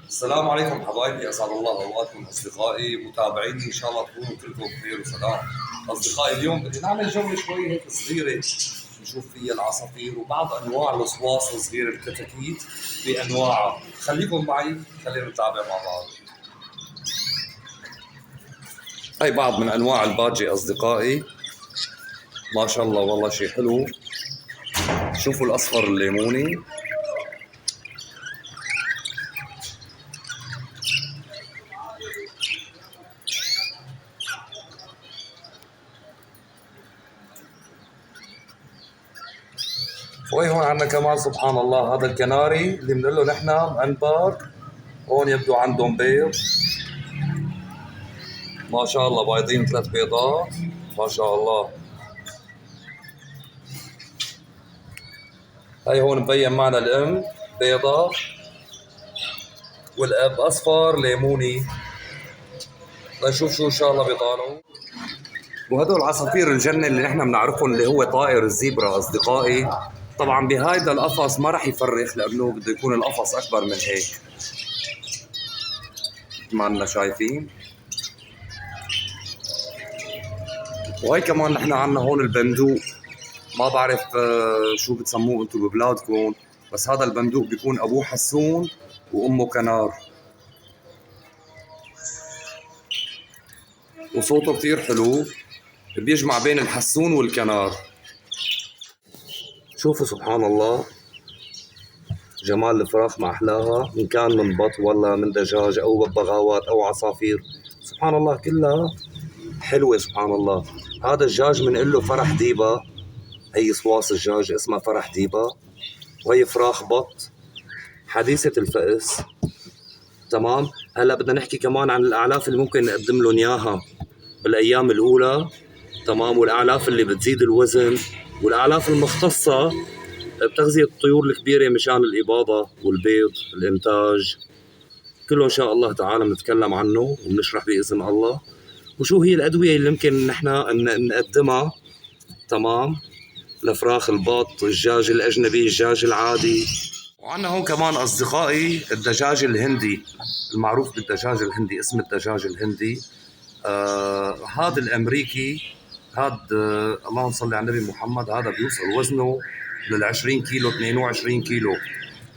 السلام عليكم حبايبي، اسعد الله اوقاتكم اصدقائي متابعيني، ان شاء الله تكونوا كلكم بخير وسلام. اصدقائي اليوم بدنا نعمل جوله شوي هيك صغيره نشوف فيها العصافير وبعض انواع الوسواس الصغيره الكتاكيت بانواعها. خليكم معي، خلينا نتابع مع بعض. هاي بعض من انواع الباجي اصدقائي، ما شاء الله والله شيء حلو. شوفوا الاصفر الليموني، وهي هون عندنا كمان سبحان الله هذا الكناري اللي بنقول له نحن مأنبر. هون يبدو عندهم بيض، ما شاء الله بايضين 3 بيضات ما شاء الله. هاي هون مبين معنا الام بيضة والاب اصفر ليموني. لنشوف شو ان شاء الله بيطالعوا. وهدول عصافير الجنة اللي نحن بنعرفهم اللي هو طائر الزيبرا اصدقائي. طبعا بهيدا القفص ما راح يفرخ لانه بده يكون القفص اكبر من هيك، ما عنا شايفين. وهي كمان نحن عنا هون البندوق، ما بعرف شو بتسموه انتم ببلادكم، بس هذا البندوق بيكون ابوه حسون وامه كنار، وصوته كثير حلو، بيجمع بين الحسون والكنار. شوفوا سبحان الله جمال الفراخ ما احلاها، ان كان من بط ولا من دجاج او ببغاوات او عصافير، سبحان الله كلها حلوه سبحان الله. هذا الدجاج بنقول له فرح ديبا، هي صواص الدجاج اسمها فرح ديبا، وهي فراخ بط حديثه الفأس. تمام. هلا بدنا نحكي كمان عن الاعلاف اللي ممكن نقدم لهم اياها بالايام الاولى. تمام. والاعلاف اللي بتزيد الوزن، والاعلاف المختصه بتغذيه الطيور الكبيره مشان الاباضه والبيض الانتاج، كله ان شاء الله تعالى بنتكلم عنه وبنشرح باذن الله. وشو هي الادويه اللي ممكن نحن نقدمها. تمام. لفراخ البط، الدجاج الاجنبي، الدجاج العادي. وعندنا هون كمان اصدقائي الدجاج الهندي، المعروف بالدجاج الهندي، اسم الدجاج الهندي. هذا الامريكي، هذا اللهم صل على النبي محمد، هذا بيوصل وزنه لل 20 كيلو 22 كيلو.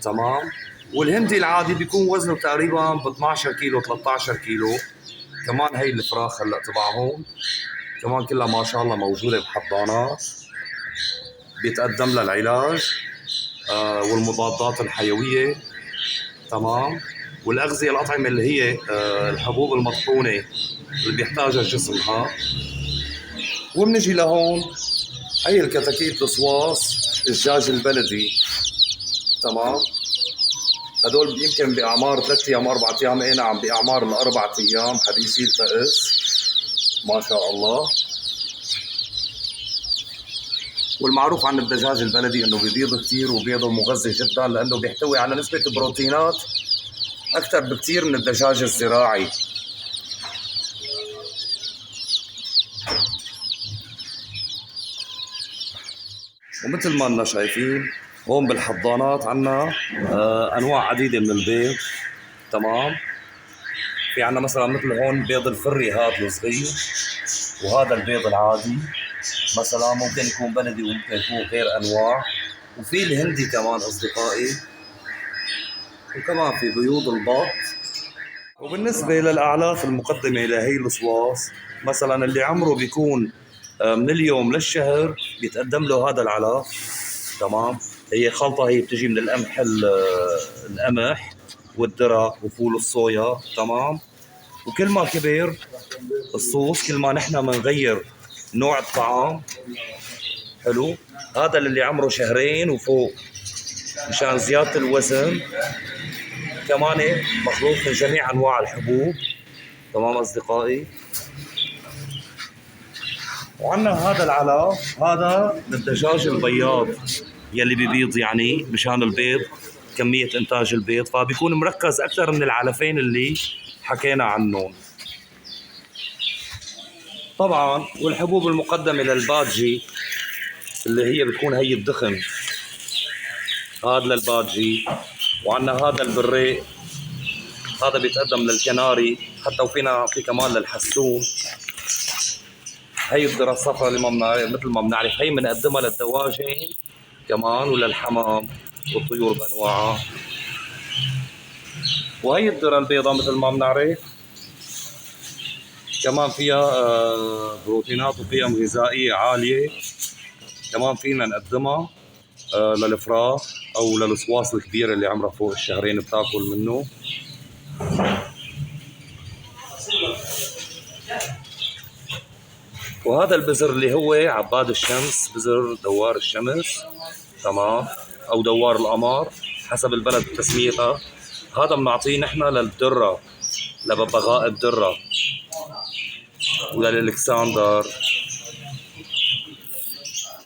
تمام. والهندي العادي بيكون وزنه تقريبا ب 12 كيلو 13 كيلو. كمان هي الفراخ هلا تبعهم كمان كلها ما شاء الله موجوده بحضانات، بيتقدم لها العلاج والمضادات الحيويه. تمام. والاغذيه الاطعمه اللي هي الحبوب المطحونه اللي بيحتاجها الجسم ها. وبنجي لهون هي الكتاكيت الصواص، الدجاج البلدي. تمام. هدول يمكن باعمار 3 ايام 4 ايام، اي نعم باعمار الاربع ايام حديثي الفأس ما شاء الله. والمعروف عن الدجاج البلدي انه بيبيض كثير وبيضه مغذي جدا، لانه بيحتوي على نسبه بروتينات اكثر بكثير من الدجاج الزراعي. ومثل ما لنا شايفين هون بالحضانات عنا انواع عديده من البيض. تمام. في عنا مثلا مثل هون بيض الفري هذا الصغير، وهذا البيض العادي مثلا ممكن يكون بلدي وممكن يكون غير انواع. وفي الهندي كمان اصدقائي، وكمان في بيوض البط. وبالنسبه للاعلاف المقدمه لهي الصواص، مثلا اللي عمره بيكون من اليوم للشهر بيتقدم له هذا العلف. تمام. هي خلطه، هي بتجي من القمح والذرة وفول الصويا. تمام. وكل ما كبر الصوص كل ما نحن بنغير نوع الطعام. حلو. هذا اللي عمره شهرين وفوق مشان زيادة الوزن، كمان مخلوط من جميع انواع الحبوب. تمام اصدقائي. وعندنا هذا العلف، هذا للدجاج البياض يلي بيبيض، يعني مشان البيض كمية انتاج البيض، فبيكون مركز اكثر من العلفين اللي حكينا عنهم. طبعا والحبوب المقدمة للبادجي اللي هي بتكون هي الدخن، هذا للبادجي. وعندنا هذا البريق هذا بيتقدم للكناري، حتى وفينا في كمان للحسون. هي الذرة الصفراء اللي ما مثل ما بنعرف، هي بنقدمها للدواجن كمان وللحمام والطيور بانواعها. وهي الذرة البيضاء مثل ما بنعرف كمان فيها بروتينات وقيم غذائية عالية، كمان فينا نقدمها للفراخ او للصواص الكبيرة اللي عمرها فوق الشهرين بتاكل منه. وهذا البزر اللي هو عباد الشمس، بزر دوار الشمس تمام، او دوار القمر حسب البلد بتسميتها. هذا بنعطيه نحن للدرة، لببغاء الدرة وللإلكسندر.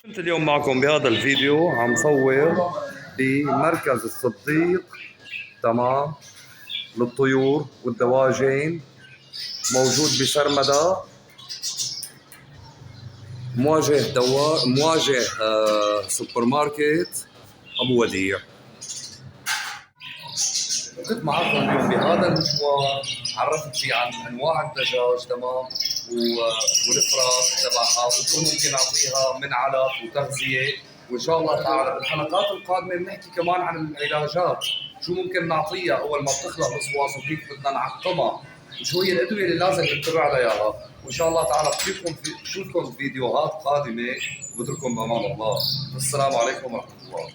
كنت اليوم معكم بهذا الفيديو عم صور بمركز الصديق تمام للطيور والدواجن، موجود بسرمدة، مواجه سوبر ماركت ابو وديع. كنت معكم اليوم بهذا المشوار، عرفت فيه عن انواع الدجاج تمام والفراخ تبعها، وشو ممكن اعطيها من علف وتغذيه. وان شاء الله تعالى بالحلقات القادمه بنحكي كمان عن العلاجات، شو ممكن نعطيها اول ما بتخلق الصواص وكيف بدنا نعقمها، وشو هي الادويه اللي لازم نتبع عليها. وان شاء الله تعالى بشوفكم فيديوهات قادمه، وبترككم بامان الله. السلام عليكم ورحمه الله.